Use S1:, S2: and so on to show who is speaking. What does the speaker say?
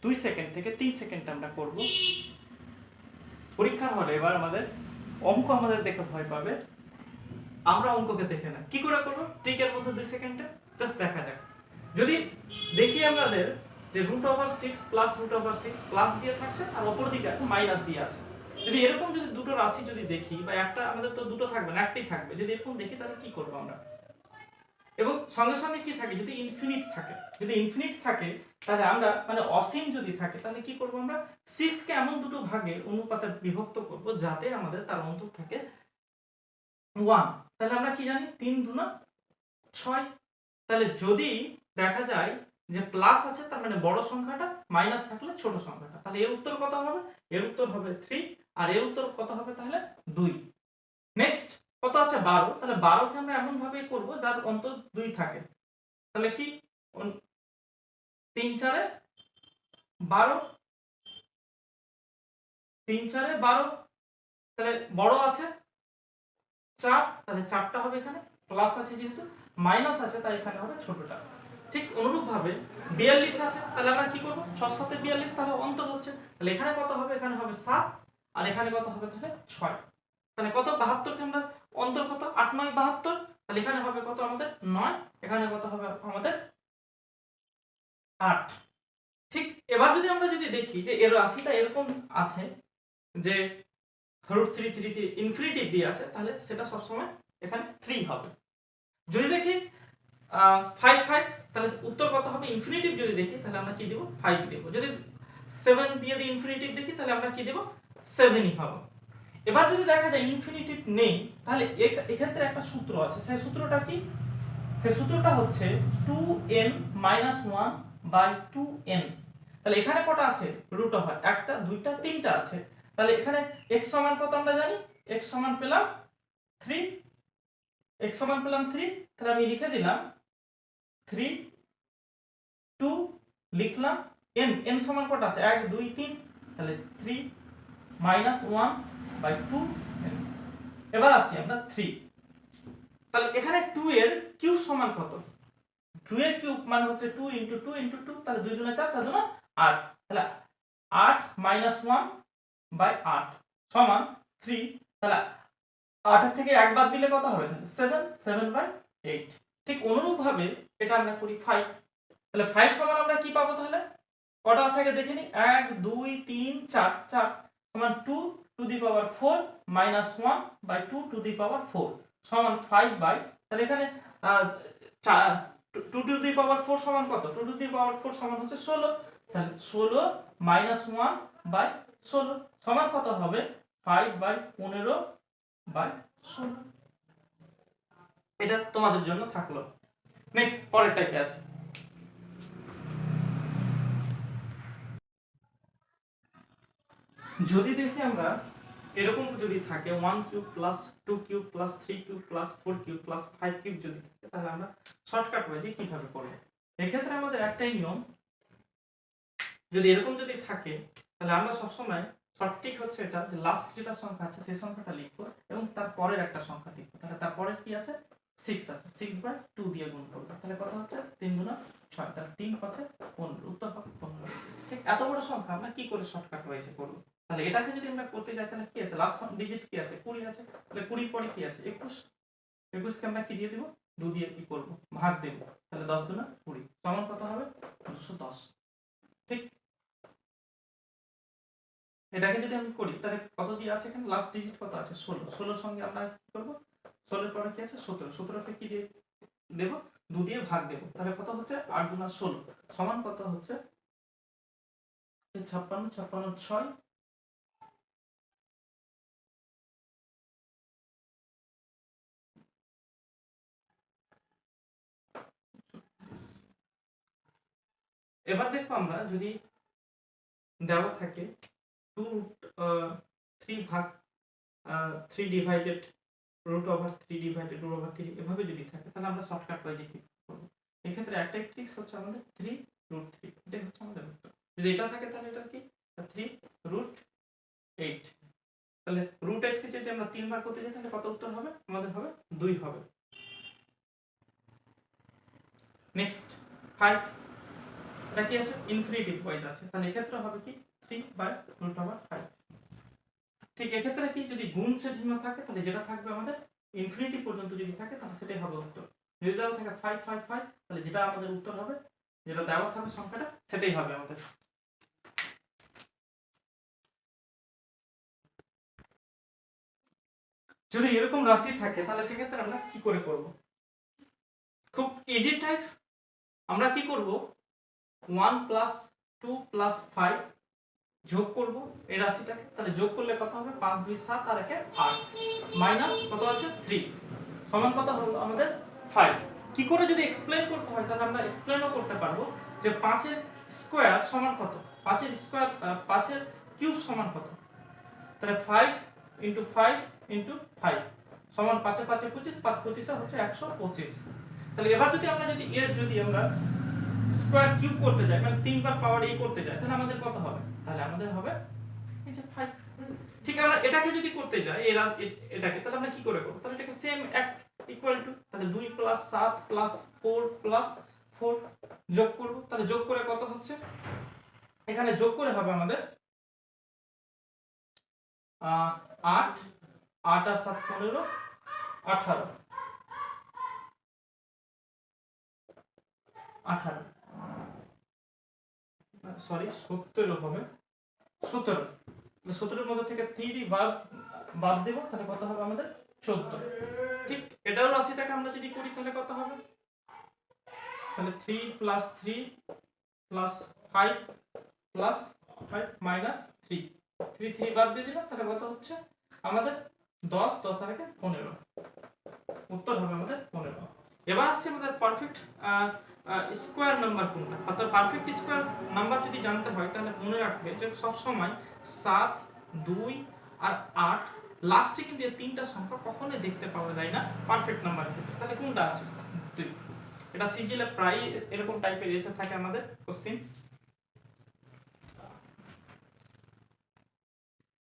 S1: 2 second থেকে 3 second আমরা করব। পরীক্ষা হলে এবার আমাদের অঙ্ক আমাদের দেখে ভয় পাবে, আমরা অঙ্ককে দেখে না। কি করে করব? ট্রিকের মধ্যে 2 সেকেন্ডে জাস্ট দেখা যাক। যদি দেখি আমাদের যে √6 প্লাস √6 প্লাস দিয়ে থাকছে আর অপর দিকে আছে মাইনাস দিয়ে আছে। যদি এরকম যদি দুটো রাশি যদি দেখি, বা একটা আমাদের তো দুটো থাকবে না, একটাই থাকবে, যদি এরকম দেখি তাহলে কি করব আমরা? এবং সঙ্গে সঙ্গে কি থাকে? যদি ইনফিনিট থাকে, যদি ইনফিনিট থাকে তাহলে আমরা মানে অসীম যদি থাকে তাহলে কি করব আমরা? 6 কে এমন দুটো ভাগে অনুপাতে বিভক্ত করব যাতে আমাদের তার অন্তর থাকে 1। তাহলে আমরা কি জানি? 3 দুনা 6। তাহলে যদি দেখা যায় যে প্লাস আছে তার মানে বড় সংখ্যাটা, মাইনাস থাকলে ছোট সংখ্যাটা, তাহলে এর উত্তর কত হবে? এর উত্তর হবে 3। আর এর উত্তর কত হবে তাহলে? 2। নেক্সট কত আছে? 12। তাহলে 12 কে আমরা এমন ভাবে করব যার অন্তর 2 থাকে। তাহলে কি 3 4 12, 3 4 12। তাহলে বড় আছে 4, তাহলে 4টা হবে এখানে, প্লাস আছে যেহেতু, মাইনাস আছে তাই এখানে হবে ছোটটা। ঠিক অনুরূপ ভাবে 42 আছে, তাহলে আমরা কি করব? 6 7 42, তাহলে অন্তর হচ্ছে, তাহলে এখানে কত হবে? এখানে হবে 7, আর এখানে কত হবে তাহলে? 6। তাহলে কত? 72 কে আমরা অন্তর কত? 8 9 72, তাহলে এখানে হবে কত আমাদের? 9, এখানে কত হবে আমাদের? 8। ঠিক এবার যদি আমরা যদি দেখি যে এর রাশিটা এরকম আছে যে √3 3 ইনফিনিটিভ দিয়ে আছে, তাহলে সেটা সব সময় এখানে 3 হবে। যদি দেখি 5 5, তাহলে উত্তর কত হবে? ইনফিনিটিভ যদি দেখি তাহলে আমরা কি দেব? 5 দেব। যদি 7 দিয়ে দিই ইনফিনিটিভ দেখি তাহলে আমরা কি দেব? 7ই হবে। এবার যদি দেখা যায় ইনফিনিটিভ নেই, তাহলে এক্ষেত্রে একটা সূত্র আছে। সেই সূত্রটা কি? সেই সূত্রটা হচ্ছে 2n - 1 / 2n। তাহলে এখানে কটা আছে? রুট ওভার, একটা দুইটা তিনটা আছে। তাহলে এখানে x সমান কত আমরা জানি? x সমান পেলাম 3, x সমান পেলাম 3। তাহলে আমি লিখে দিলাম 3 2 লিখলাম, n সমান কত আছে? 1 2 3, তাহলে 3 - 1 / 2n। এবার আসি আমরা 3। তাহলে এখানে 2 এর কিউব সমান কত? 2 এর কিউব মানে হচ্ছে 2 * 2 * 2, তাহলে 2 দুগুণে 4 4 দুগুণে 8। তাহলে 8 - 1/8 সমান 3। তাহলে 8 এর থেকে 1 বাদ দিলে কত হবে? তাহলে 7 7/8। ঠিক অনুরূপ ভাবে এটা আমরা করি 5। তাহলে 5 সমান আমরা কি পাবো তাহলে? কটা আছে আগে দেখে নি? 1 2 3 4, 4 সমান 2 to the power 4 - 1/2 to the পাওয়ার 4 সমান 5 বাই, তাহলে এখানে 2 টু দি পাওয়ার 4 সমান কত? 2 টু দি পাওয়ার 4 সমান হচ্ছে 16। তাহলে 16 - 1/16 সমান কত হবে? 5/15/16। এটা তোমাদের জন্য থাকলো। নেক্সট পরের টাইপে আসি। যদি দেখি আমরা এরকম যদি থাকে 1 cube plus 2 cube plus 3 cube plus 4 cube plus 5 cube যদি থাকে, তাহলে আমরা শর্টকাট ওয়েজে কিভাবে করব? এক্ষেত্রে আমাদের একটাই নিয়ম, যদি এরকম যদি থাকে তাহলে আমরা সব সময় সঠিক হচ্ছে এটা যে লাস্ট যেটা সংখ্যা আছে সেই সংখ্যাটা লিখবো এবং তার পরের একটা সংখ্যা লিখবো। তাহলে তারপরে কি আছে? 6 আছে, 6/2 দিয়ে গুণ করব। তাহলে কত হচ্ছে? 3 গুণা 6, তাহলে 3 পাঁচে 15, উত্তর হবে 15। ঠিক এত বড় সংখ্যা আমরা কি করে শর্টকাট ওয়েজে করব? তাহলে এটাকে যদি আমরা করতে যাই তাহলে কি আছে? লাস্ট ডিজিট কি আছে? 20 আছে। তাহলে 20 পরে কি আছে? 21। 21 কে আমরা কি দিয়ে দেব? 2 দিয়ে কি করব? ভাগ দেব। তাহলে 10 দুনা 20 সমান কত হবে? 210। ঠিক এটাকে যদি আমি করি তাহলে কত দিয়ে আছে এখানে? লাস্ট ডিজিট কত আছে? 16। 16 এর সঙ্গে আমরা কি করব? 16 এর পরে কি আছে? 17। 17 কে কি দিয়ে দেব? 2 দিয়ে ভাগ দেব। তাহলে কত হচ্ছে? 8 গুণা 16 সমান কত হচ্ছে? 56 56 6। এবার দেখো আমরা যদি দেওয়া থাকে 2 3 ভাগ 3 ডিভাইডেড √3 এভাবে যদি থাকে তাহলে আমরা শর্টকাট ওয়েজে কি করব? এই ক্ষেত্রে একটাই ট্রিক্স হচ্ছে আমাদের 3√3, এটাই হচ্ছে আমাদের উত্তর। যদি এটা থাকে তাহলে এটা কি? 3√8। তাহলে √8 কে যদি আমরা 3 বার করতে যাই তাহলে কত উত্তর হবে? আমাদের হবে 2 হবে। নেক্সট 5, এটা কি আছে ইনফিনিটিভ ওয়াইজ আছে, তাহলে এক্ষেত্রে হবে কি 3/√5। ঠিক এক্ষেত্রে কি যদি গুণ চিহ্ন থাকে তাহলে যেটা থাকবে আমাদের ইনফিনিটি পর্যন্ত যদি থাকে তাহলে সেটাই হবে উত্তর। যদি দেওয়া থাকে 555 তাহলে যেটা আমাদের উত্তর হবে, যেটা দেওয়া থাকবে সংখ্যাটা সেটাই হবে আমাদের। যদি এরকম রাশি থাকে তাহলে সেক্ষেত্রে আমরা কি করে করব? খুব ইজি টাইপ। আমরা কি করব 1 + 2 + 5 যোগ করব এই রাশিটাকে, তাহলে যোগ করলে কত হবে 5 2 7 আর 1 8 মাইনাস কত আছে 3 সমান কত হলো আমাদের 5। কি করে যদি এক্সপ্লেইন করতে হয় তাহলে আমরা এক্সপ্লেইনও করতে পারবো যে 5 এর স্কয়ার সমান কত, 5 এর স্কয়ার 5 এর কিউব সমান কত, তাহলে 5 * 5 * 5 সমান 5 এ 5 এ 25, 5 25 এ হচ্ছে 125। তাহলে এবার যদি আমরা স্কয়ার কিউব করতে যাই মানে 3 বার পাওয়ার a করতে যাই তাহলে আমাদের কত হবে, তাহলে আমাদের হবে এই যে 5। ঠিক আমরা এটাকে যদি করতে যাই এটাকে তাহলে আমরা কি করে করব, তাহলে এটাকে সেম এক ইকুয়াল টু তাহলে 2 + 7 + 4 + 4 যোগ করব, তাহলে যোগ করে কত হচ্ছে, এখানে যোগ করে হবে আমাদের 8 8 আর 7 15 18 18 সরি 17 হবে 17, 17 এর মধ্যে থেকে 3 বাদ দেব তাহলে কত হবে আমাদের 14। ঠিক এটাও রাশিটাকে আমরা যদি করি তাহলে কত হবে, তাহলে 3 + 3 + 5 + 5 মাইনাস 3 3 3 বাদ দিয়ে দিলাম তাহলে কত হচ্ছে আমাদের 10 10 আর 15, উত্তর হবে আমাদের 15। এবার আসছে আমাদের পারফেক্ট স্কয়ার নাম্বার কোনটা, অর্থাৎ পারফেক্ট স্কয়ার নাম্বার যদি জানতে হয় তাহলে মনে রাখবে যে সব সময় 7 2 আর 8 লাস্টে কিন্তু এই তিনটা সংখ্যা কখনোই দেখতে পাওয়া যায় না পারফেক্ট নাম্বারের ক্ষেত্রে। তাহলে কোনটা আছে 2, এটা সিজিএল এ প্রায় এরকম টাইপের এসে থাকে আমাদের কোশ্চেন।